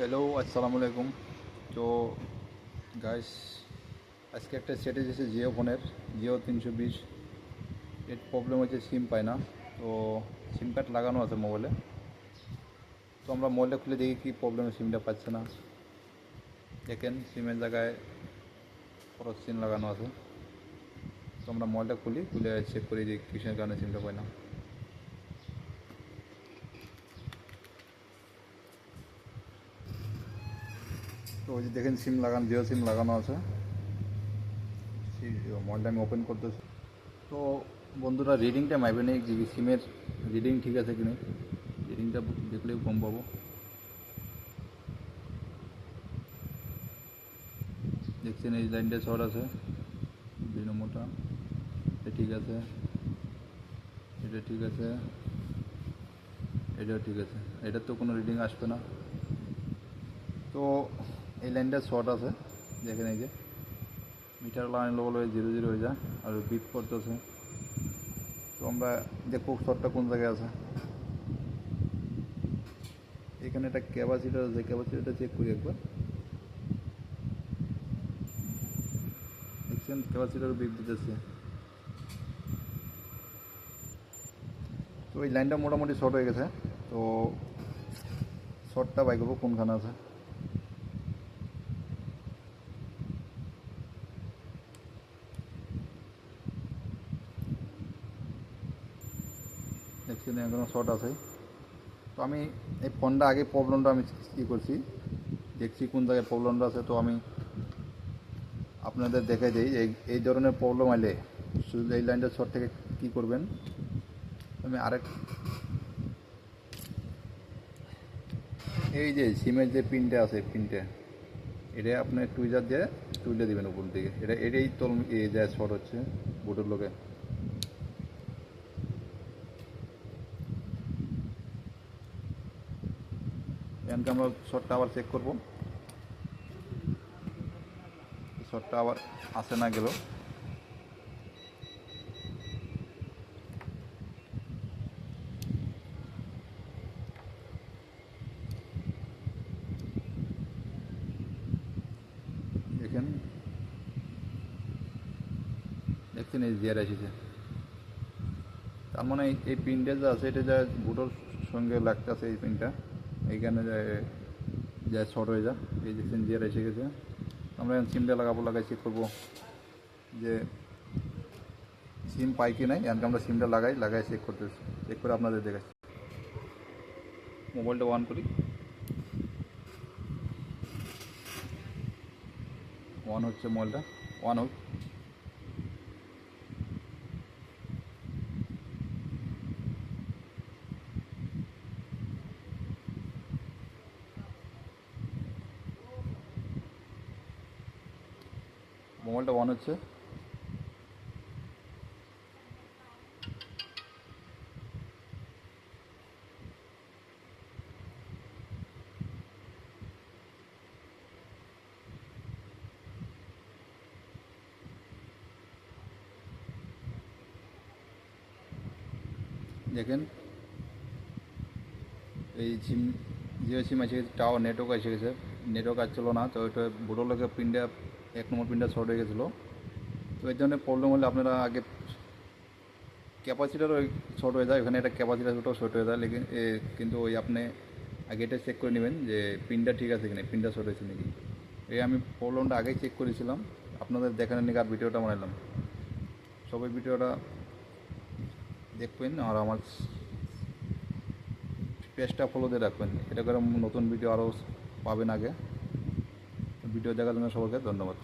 Hello, আসসালামু আলাইকুম। তো গাইস, আজকে একটা সেট এসেছে জিও ফোনের, জিও 320। এর প্রবলেম হচ্ছে সিম পায় না। তো সিম কার্ড লাগানো আছে মোবাইলে। তো আমরা মোবাইলটা খুলে দেখি কী প্রবলেমে সিমটা পাচ্ছে না। দেখেন সিমের জায়গায় পুরো সিম লাগানো আছে। তো আমরা মোবাইলটা খুলে চেক করি যে কিসের কারণে সিমটা পায় না। তো ওই যে দেখেন সিম লাগানো, জিও সিম লাগানো আছে। মোবাইলটা আমি ওপেন করতেছি। তো বন্ধুরা, রিডিংটা মাইবে নেই যে সিমের রিডিং ঠিক আছে কি না। রিডিংটা দেখলেও কম পাবো। দেখছেন এই লাইনটা শর্ট আছে, 2 নম্বরটা। এটা ঠিক আছে, এটা ঠিক আছে, এটাও ঠিক আছে। এটার তো কোনো রিডিং আসবে না। তো এই লাইনটা শর্ট আছে, দেখেন এই যে মিটার লাইন লো হয়ে 0 0 হয়ে যায় আর বিপ করতেছে। তো আমরা দেখবো শর্টটা কোন জায়গায় আছে। এখানে একটা ক্যাপাসিটার আছে, ক্যাপাসিটারটা চেক করি একবার। দেখছেন ক্যাপাসিটার বিপ দিতেছে। তো এই লাইনটা মোটামুটি শর্ট হয়ে গেছে। তো শর্টটা বাই করবো কোনখানে আছে। দেখছেন এখনো শর্ট আছে। তো আমি এই ফোনটা আগে প্রবলেমটা আমি কী করছি, দেখছি কোন জায়গায় প্রবলেমটা আছে। তো আমি আপনাদের দেখে দিই এই ধরনের প্রবলেম আইলে শুধু এই লাইনটা শর্ট থেকে কী করবেন। আমি আরেক এই যে সিমের যে পিনটা আছে, পিনটা এটা আপনি টুইজার দিয়ে তুলে দেবেন উপর দিকে। এটাই তোল যা শর্ট হচ্ছে বুটের লোকে। এখানকে আমরা শর্টটা আবার চেক করবো, শর্টটা আবার আসে না গেল। দেখেন, দেখছেন এই জিয়ার এসেছে। তার মানে এই পিনটা যা আছে এটা যা বুটোর সঙ্গে লাগতে আছে, এই পিনটা এইখানে যা শর্ট হয়ে যায়। এই দেখছেন জিয়ার এসে গেছে। আমরা এখন সিমটা লাগাই চেক করবো যে সিম পাই কি নাই। এখানকে আমরা সিমটা লাগাই চেক করতেছি, চেক করে আপনাদের দেখাচ্ছি। মোবাইলটা অন করি, অন হচ্ছে মোবাইলটা, অন হোক। মোবাইলটা অন হচ্ছে। দেখেন এই সিম, জিও সিম এসে গেছে, টাওয়ার নেটওয়ার্ক এসে গেছে। নেটওয়ার্ক আসছিলো না, তো ওইটা বুটোর লোকে পিনটা 1 নম্বর পিনটা শর্ট হয়ে গেছিলো। তো এই ধরনের প্রবলেম হলে আপনারা আগে ক্যাপাসিটার ওই শর্ট হয়ে যায়, ওখানে একটা ক্যাপাসিটারটাও শর্ট হয়ে যায়। লেকিন কিন্তু ওই আপনি আগে এটা চেক করে নেবেন যে পিনটা ঠিক আছে কিনা, পিনটা শর্ট হয়েছে নাকি। এই আমি প্রবলেমটা আগেই চেক করেছিলাম, আপনাদের দেখানোর নিয়ে আর ভিডিওটা বানালাম। সবাই ভিডিওটা দেখবেন আর আমার পেজটা ফলো দিয়ে রাখবেন। এটা করে নতুন ভিডিও আরও পাবেন আগে। ভিডিও দেখার জন্য সবাইকে ধন্যবাদ।